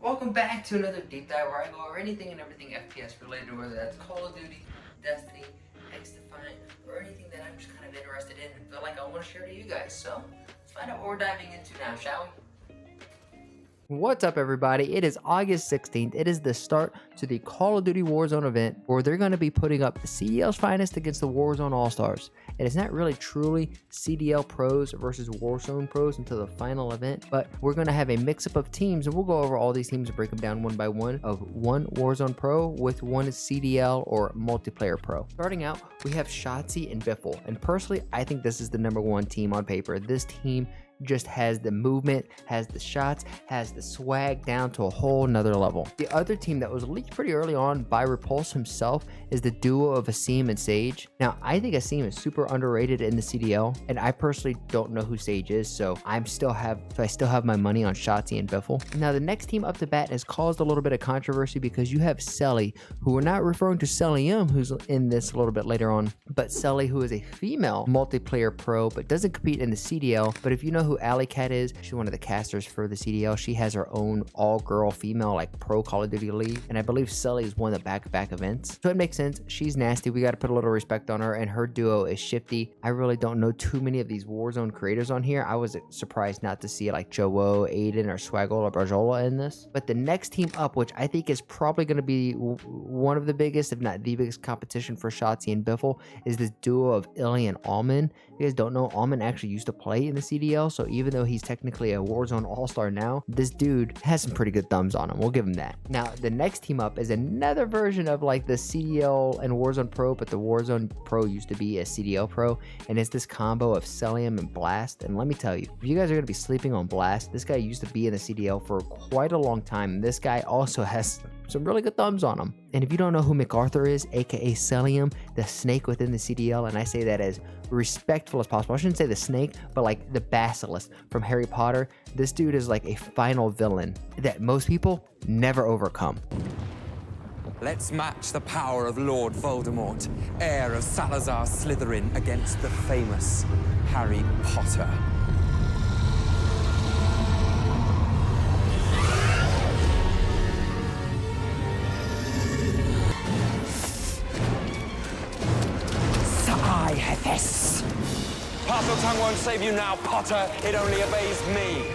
Welcome back to another deep dive where I go over anything and everything FPS related, whether that's Call of Duty, Destiny, X-Defiant, or anything that I'm just kind of interested in and feel like I want to share to you guys. So let's find out what we're diving into now, shall we? What's up, everybody? It is August 16th. It is the start to the Call of Duty Warzone event where they're going to be putting up the CDL's finest against the Warzone All-Stars. And it's not really truly CDL pros versus Warzone pros until the final event, but we're going to have a mix-up of teams, and we'll go over all these teams and break them down one by one of one Warzone pro with one CDL or multiplayer pro. Starting out, we have Shotzi and Biffle, and personally, I think this is the #1 team on paper. This team just has the movement, has the shots, has the swag down to a whole nother level. The other team that was leaked pretty early on by Repulse himself is the duo of Asim and Sage. Now, I think Asim is super underrated in the CDL, and I personally don't know who Sage is, so I still have my money on Shotzi and Biffle. Now, the next team up to bat has caused a little bit of controversy because you have Selly, who we're not referring to Sellium, who's in this a little bit later on, but Selly, who is a female multiplayer pro, but doesn't compete in the CDL. But if you know who Alley Cat is, she's one of the casters for the CDL. She has her own all-girl female like pro Call of Duty league, and I believe Selly is one of the back-to-back events, so it makes sense. She's nasty. We got to put a little respect on her, and her duo is Shifty. I really don't know too many of these Warzone creators on here. I was surprised not to see like Joe, Aiden, or Swaggle or Brajola in this. But the next team up, which I think is probably going to be one of the biggest, if not the biggest competition for Shotzi and Biffle, is this duo of Illy and Alman. If you guys don't know, Alman actually used to play in the CDL, so even though he's technically a Warzone All-Star now, this dude has some pretty good thumbs on him. We'll give him that. Now, the next team up is another version of like the CDL and Warzone Pro, but the Warzone Pro used to be a CDL Pro, and it's this combo of Cellium and Blast. And let me tell you, if you guys are going to be sleeping on Blast, this guy used to be in the CDL for quite a long time. This guy also has some really good thumbs on him. And if you don't know who MacArthur is, aka Cellium, the snake within the CDL, and I say that as respectful as possible. I shouldn't say the snake, but like the basilisk from Harry Potter. This dude is like a final villain that most people never overcome. Let's match the power of Lord Voldemort, heir of Salazar Slytherin, against the famous Harry Potter. This. Parseltongue won't save you now, Potter. It only obeys me.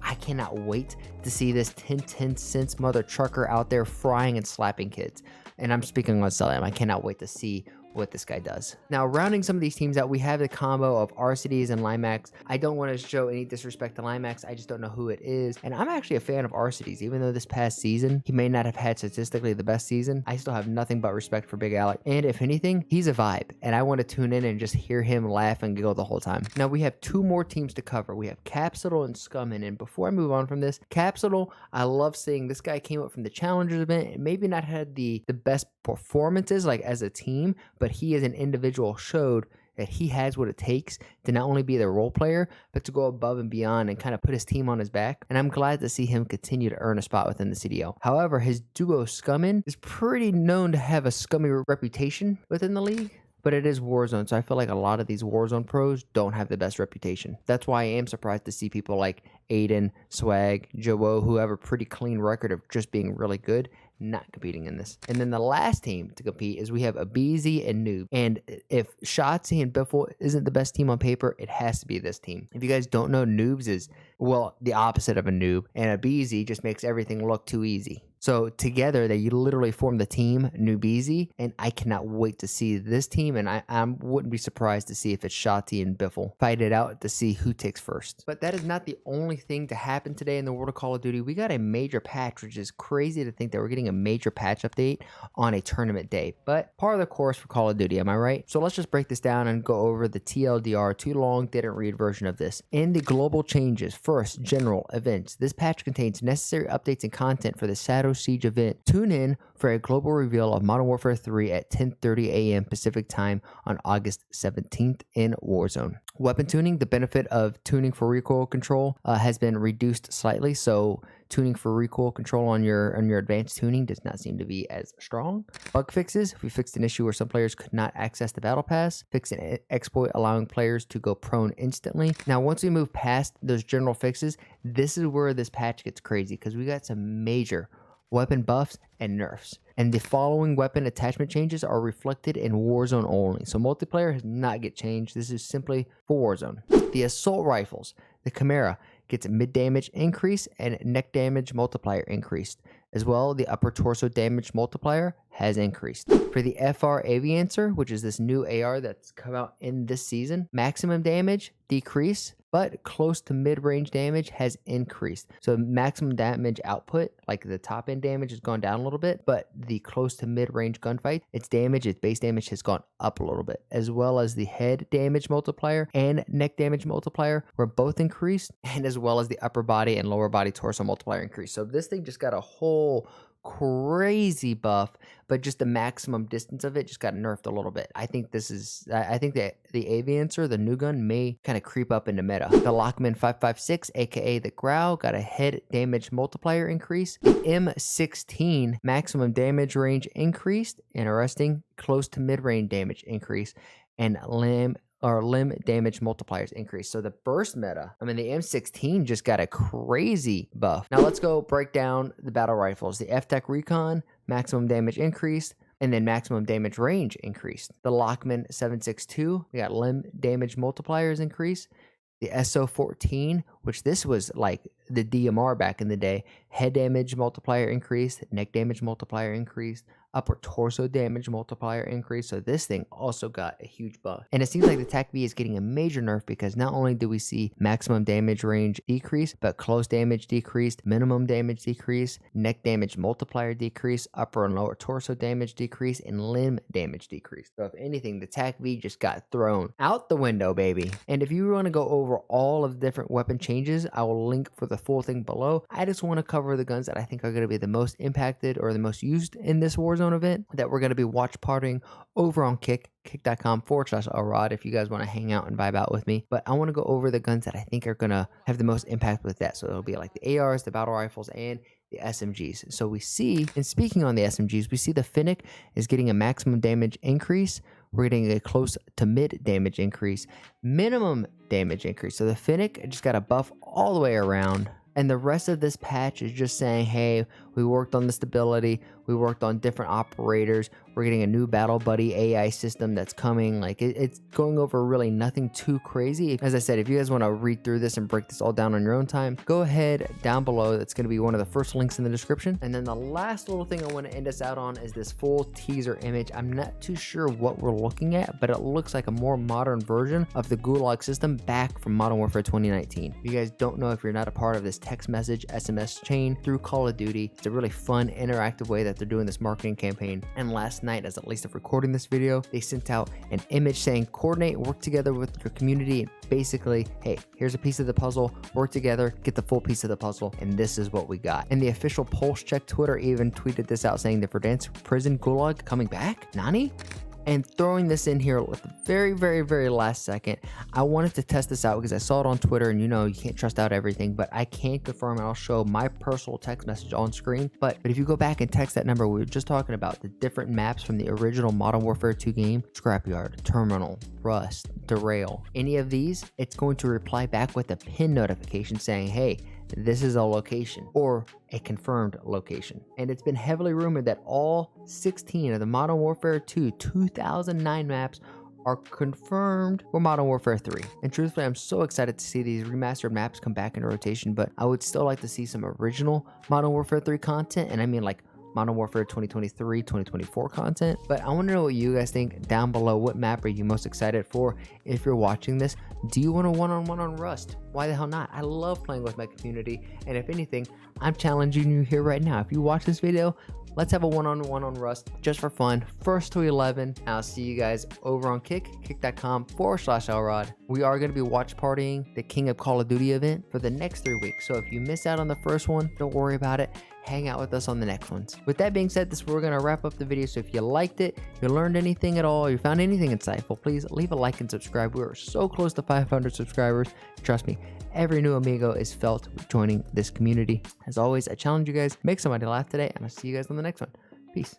I cannot wait to see this 10 cents mother trucker out there frying and slapping kids. And I'm speaking on Cellium. I cannot wait to see what this guy does. Now, rounding some of these teams out, we have the combo of Arcides and Limax. I don't want to show any disrespect to Limax. I just don't know who it is. And I'm actually a fan of Arcides. Even though this past season, he may not have had statistically the best season, I still have nothing but respect for Big Alec. And if anything, he's a vibe. And I want to tune in and just hear him laugh and giggle the whole time. Now, we have two more teams to cover. We have Capsule and Scummin. And before I move on from this, Capsule, I love seeing this guy came up from the Challengers event and maybe not had the best performances like as a team, but he as an individual showed that he has what it takes to not only be the role player, but to go above and beyond and kind of put his team on his back. And I'm glad to see him continue to earn a spot within the CDL. However, his duo Scummin is pretty known to have a scummy reputation within the league. But it is Warzone, so I feel like a lot of these Warzone pros don't have the best reputation. That's why I am surprised to see people like Aiden, Swag, Joe, who have a pretty clean record of just being really good, not competing in this. And then the last team to compete is we have Abizi and Noob. And if Shotzi and Biffle isn't the best team on paper, it has to be this team. If you guys don't know, Noobs is, well, the opposite of a noob. And Abizi just makes everything look too easy. So together, they literally form the team Noobizi, and I cannot wait to see this team, and I wouldn't be surprised to see if it's Shotzi and Biffle fight it out to see who takes first. But that is not the only thing to happen today in the world of Call of Duty. We got a major patch, which is crazy to think that we're getting a major patch update on a tournament day, but par of the course for Call of Duty, am I right? So let's just break this down and go over the TLDR, too long, didn't read version of this. In the global changes, first, general events. This patch contains necessary updates and content for the Shadow Siege event. Tune in for a global reveal of Modern Warfare 3 at 10:30 a.m. Pacific time on August 17th in Warzone. Weapon tuning, the benefit of tuning for recoil control has been reduced slightly. So tuning for recoil control on your advanced tuning does not seem to be as strong. Bug fixes, we fixed an issue where some players could not access the battle pass. Fixed an exploit allowing players to go prone instantly. Now once we move past those general fixes, this is where this patch gets crazy because we got some major weapon buffs and nerfs. And the following weapon attachment changes are reflected in Warzone only. So multiplayer has not get changed. This is simply for Warzone. The assault rifles, the Chimera gets a mid damage increase and neck damage multiplier increased. As well, the upper torso damage multiplier has increased. For the FR Aviancer, which is this new AR that's come out in this season, maximum damage decrease, but close to mid-range damage has increased. So maximum damage output, like the top end damage has gone down a little bit, but the close to mid-range gunfight, its base damage has gone up a little bit, as well as the head damage multiplier and neck damage multiplier were both increased, and as well as the upper body and lower body torso multiplier increased. So this thing just got a whole crazy buff, but just the maximum distance of it just got nerfed a little bit. I think that the Aviancer, the new gun, may kind of creep up into meta. The Lockman 556, aka the Growl, got a head damage multiplier increase. The M16 maximum damage range increased, interesting, close to mid-range damage increase, and limb damage multipliers increase. So the burst meta, the M16 just got a crazy buff. Now let's go break down the battle rifles. The F-Tech Recon, maximum damage increased, and then maximum damage range increased. The Lockman 762, we got limb damage multipliers increase. The SO14, which this was like the DMR back in the day, head damage multiplier increased, neck damage multiplier increased, upper torso damage multiplier increase. So this thing also got a huge buff. And it seems like the TAC-V is getting a major nerf because not only do we see maximum damage range decrease, but close damage decreased, minimum damage decrease, neck damage multiplier decrease, upper and lower torso damage decrease, and limb damage decrease. So if anything, the TAC-V just got thrown out the window, baby. And if you want to go over all of the different weapon changes, I will link for the full thing below. I just want to cover the guns that I think are going to be the most impacted or the most used in this Warzone event that we're going to be watch partying over on kick.com/Elrod if you guys want to hang out and vibe out with me. But I want to go over the guns that I think are going to have the most impact with that. So it'll be like the ARs, the battle rifles, and the SMGs. So we see, and speaking on the SMGs, we see the Finnick is getting a maximum damage increase. We're getting a close to mid damage increase, minimum damage increase. So the Finnick just got a buff all the way around. And the rest of this patch is just saying, hey, we worked on the stability, we worked on different operators, we're getting a new Battle Buddy AI system that's coming. Like it's going over really nothing too crazy. As I said, if you guys want to read through this and break this all down on your own time, go ahead down below. That's going to be one of the first links in the description. And then the last little thing I want to end us out on is this full teaser image. I'm not too sure what we're looking at, but it looks like a more modern version of the Gulag system back from Modern Warfare 2019. If you guys don't know, if you're not a part of this text message SMS chain through Call of Duty, it's a really fun interactive way that they're doing this marketing campaign. And last night, as at least of recording this video, they sent out an image saying coordinate, work together with your community, and basically, hey, here's a piece of the puzzle, work together, get the full piece of the puzzle, and this is what we got. And the official Pulse Check Twitter even tweeted this out saying the Verdansk prison Gulag coming back? Nani? And throwing this in here with the very, very, very last second, I wanted to test this out because I saw it on Twitter, and you know, you can't trust out everything, but I can confirm, and I'll show my personal text message on screen. But if you go back and text that number, we were just talking about the different maps from the original Modern Warfare 2 game, Scrapyard, Terminal, Rust, Derail, any of these, it's going to reply back with a pin notification saying, hey, this is a location or a confirmed location. And it's been heavily rumored that all 16 of the Modern Warfare 2 2009 maps are confirmed for Modern Warfare 3. And truthfully, I'm so excited to see these remastered maps come back into rotation, but I would still like to see some original Modern Warfare 3 content, and I mean like Modern Warfare 2023, 2024 content. But I want to know what you guys think down below. What map are you most excited for if you're watching this? Do you want a one-on-one on Rust? Why the hell not? I love playing with my community, and if anything, I'm challenging you here right now. If you watch this video, let's have a one-on-one on Rust just for fun. 1st to 11. I'll see you guys over on kick.com/Elrod. We are going to be watch partying the King of Call of Duty event for the next 3 weeks. So if you miss out on the first one, don't worry about it. hang out with us on the next ones. With that being said, this is where we're going to wrap up the video. So if you liked it, you learned anything at all, you found anything insightful, please leave a like and subscribe. We are so close to 500 subscribers. Trust me, every new amigo is felt with joining this community. As always, I challenge you guys, make somebody laugh today, and I'll see you guys on the next one. Peace.